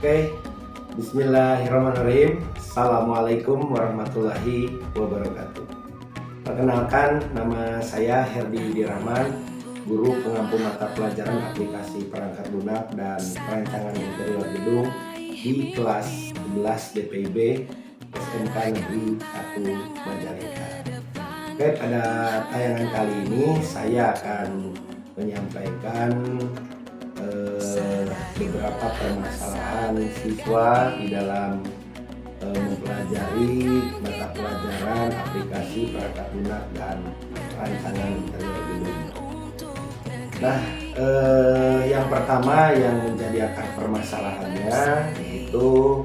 Oke, Bismillahirrahmanirrahim. Assalamualaikum warahmatullahi wabarakatuh. Perkenalkan, nama saya Herdi Widirahman, guru pengampu mata pelajaran aplikasi perangkat lunak dan perancangan interior gedung di kelas 11 DPIB SMK Negeri 1 Majalengka. Oke, pada tayangan kali ini saya akan menyampaikan beberapa permasalahan siswa di dalam mempelajari mata pelajaran aplikasi perangkat lunak dan rancangan interior gedung. Nah, yang pertama yang menjadi akar permasalahannya yaitu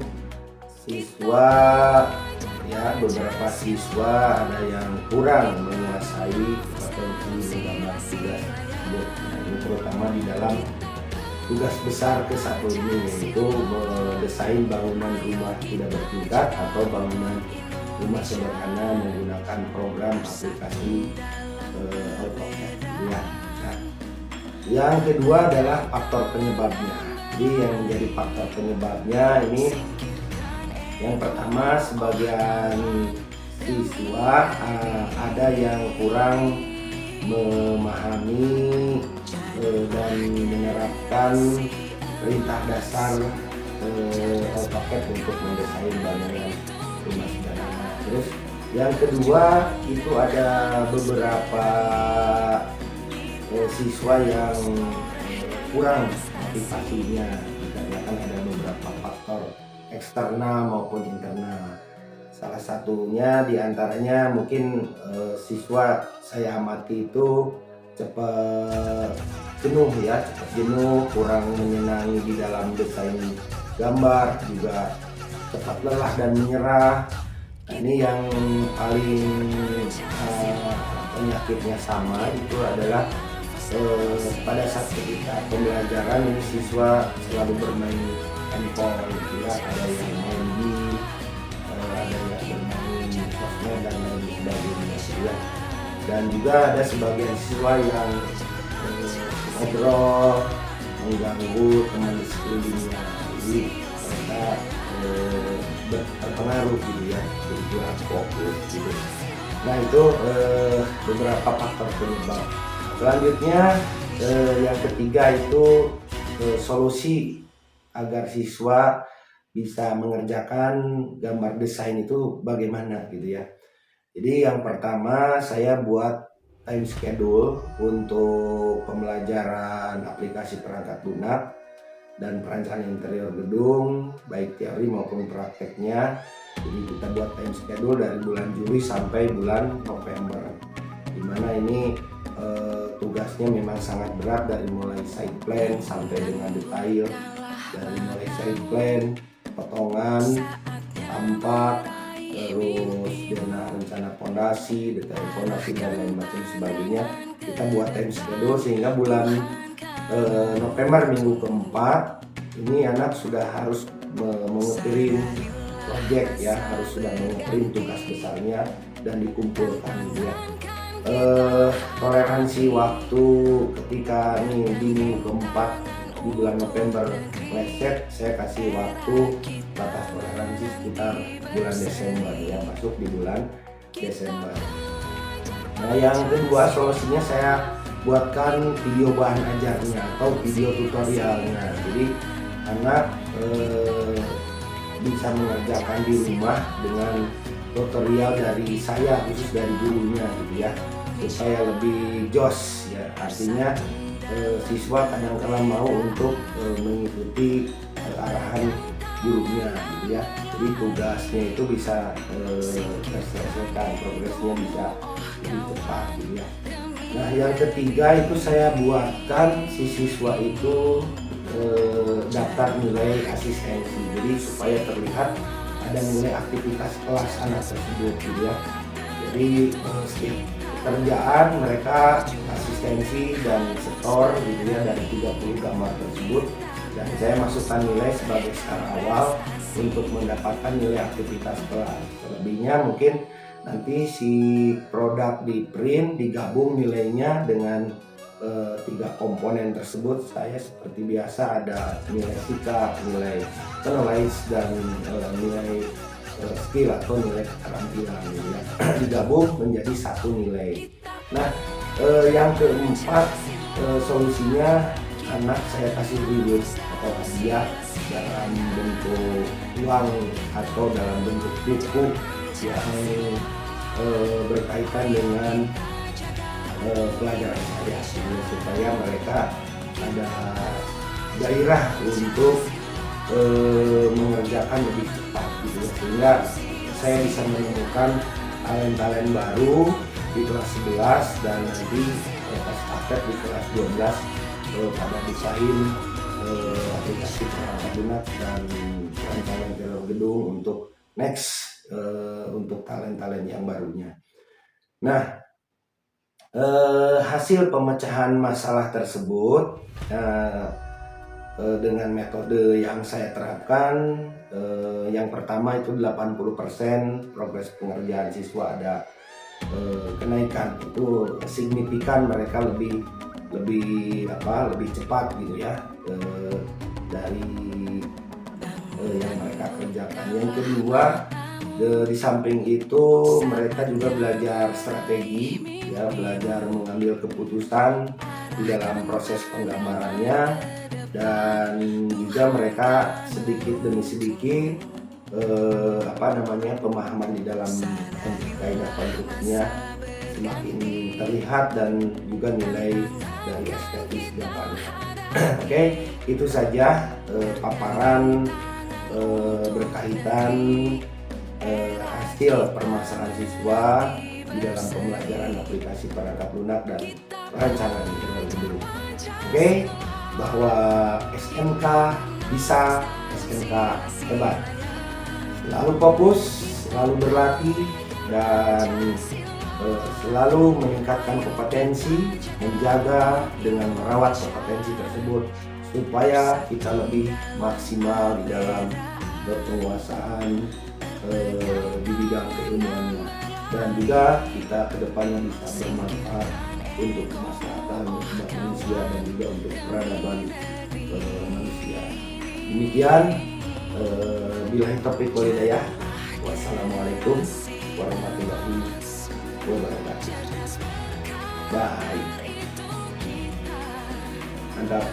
beberapa siswa ada yang kurang menguasai potensi menggambar tugas tersebut. Ini terutama di dalam tugas besar ke-1 ini, yaitu mendesain bangunan rumah tidak bertingkat atau bangunan rumah sederhana menggunakan program aplikasi AutoCAD. Ya. Nah, yang kedua adalah faktor penyebabnya. Jadi yang menjadi faktor penyebabnya ini, yang pertama, sebagian siswa ada yang kurang memahami dan menerapkan perintah dasar AutoCAD untuk mendesain bangunan rumah sederhana. Terus yang kedua itu ada beberapa siswa yang kurang motivasinya dikarenakan ada beberapa faktor eksternal maupun internal. Salah satunya diantaranya mungkin siswa saya amati itu cepat jenuh, kurang menyenangi di dalam desain gambar, juga cepat lelah dan menyerah. Nah, ini yang paling penyakitnya sama itu adalah pada saat ketika pembelajaran ini siswa selalu bermain handphone, ada yang main game, ada yang bermain sosmed dan lain sebagainya, dan juga ada sebagian siswa yang ngobrol mengganggu teman di sekelilingnya, jadi mereka berpengaruh berkurang fokus gitu. Nah, itu beberapa faktor penyebab. Selanjutnya yang ketiga itu solusi agar siswa bisa mengerjakan gambar desain itu bagaimana gitu ya. Jadi yang pertama, saya buat time schedule untuk pembelajaran aplikasi perangkat lunak dan perancangan interior gedung, baik teori maupun prakteknya. Jadi kita buat time schedule dari bulan Juli sampai bulan November, dimana ini tugasnya memang sangat berat, dari mulai side plan sampai dengan detail, dari mulai side plan, potongan, tampak, terus dana rencana fondasi, detail fondasi dan lain macam sebagainya. Kita buat time schedule sehingga bulan November minggu keempat ini anak sudah harus mengeprint project harus sudah mengeprint tugas besarnya dan dikumpulkan ya. Toleransi waktu ketika di minggu keempat di bulan November meleset, saya kasih waktu batas toleransi sekitar bulan Desember masuk di bulan Desember. Nah, yang kedua solusinya saya buatkan video bahan ajarnya atau video tutorialnya. Jadi anak bisa mengerjakan di rumah dengan tutorial dari saya, khusus dari gurunya supaya lebih jos artinya siswa kadang-kadang mau untuk mengikuti arahan gurunya jadi tugasnya itu bisa terselesaikan, progresnya bisa lebih cepat Nah, yang ketiga itu saya buatkan si siswa itu daftar nilai asistensi, jadi supaya terlihat ada nilai aktivitas kelas anak tersebut Jadi setiap pekerjaan mereka asistensi dan setor dari 30 gambar tersebut, dan saya masukkan nilai sebagai skala awal untuk mendapatkan nilai aktivitas kelas. Selebihnya mungkin nanti si produk di print digabung nilainya dengan tiga komponen tersebut saya seperti biasa ada nilai sikap, nilai knowledge, dan nilai skill atau nilai keterampilan ya. Digabung menjadi satu nilai. Nah, yang keempat, solusinya anak saya kasih reward atau hadiah dalam bentuk uang atau dalam bentuk buku yang berkaitan dengan pelajaran saya, supaya mereka ada gairah untuk mengerjakan lebih cepat gitu, sehingga saya bisa menemukan talent-talent baru di kelas 11 dan nanti pas praktek di kelas 12 pada desain aplikasi perangkat lunak dan rancangan film gedung untuk next untuk talent-talent yang barunya. Nah, hasil pemecahan masalah tersebut dengan metode yang saya terapkan, yang pertama itu 80% progres pengerjaan siswa ada kenaikan, itu signifikan, mereka lebih cepat gitu ya dari yang mereka kerjakan. Yang kedua, di samping itu mereka juga belajar strategi ya, belajar mengambil keputusan di dalam proses penggambarannya, dan juga mereka sedikit demi sedikit pemahaman di dalam kaidah konstruksinya semakin terlihat, dan juga nilai dari estetis gambarnya. Oke, itu saja paparan berkaitan hasil permasalahan siswa di dalam pembelajaran aplikasi perangkat lunak dan rancangan indera gedung. Oke, bahwa SMK bisa, SMK hebat. Selalu fokus, selalu berlatih, dan selalu meningkatkan kompetensi, menjaga dengan merawat kompetensi tersebut supaya kita lebih maksimal di dalam penguasaan di bidang keilmuannya, dan juga kita kedepannya bisa bermanfaat untuk kemaslahatan umat manusia dan juga untuk peradaban manusia. Demikian, billahi taufiq wal hidayah. Wassalamualaikum warahmatullahi wabarakatuh. Baik, mantap.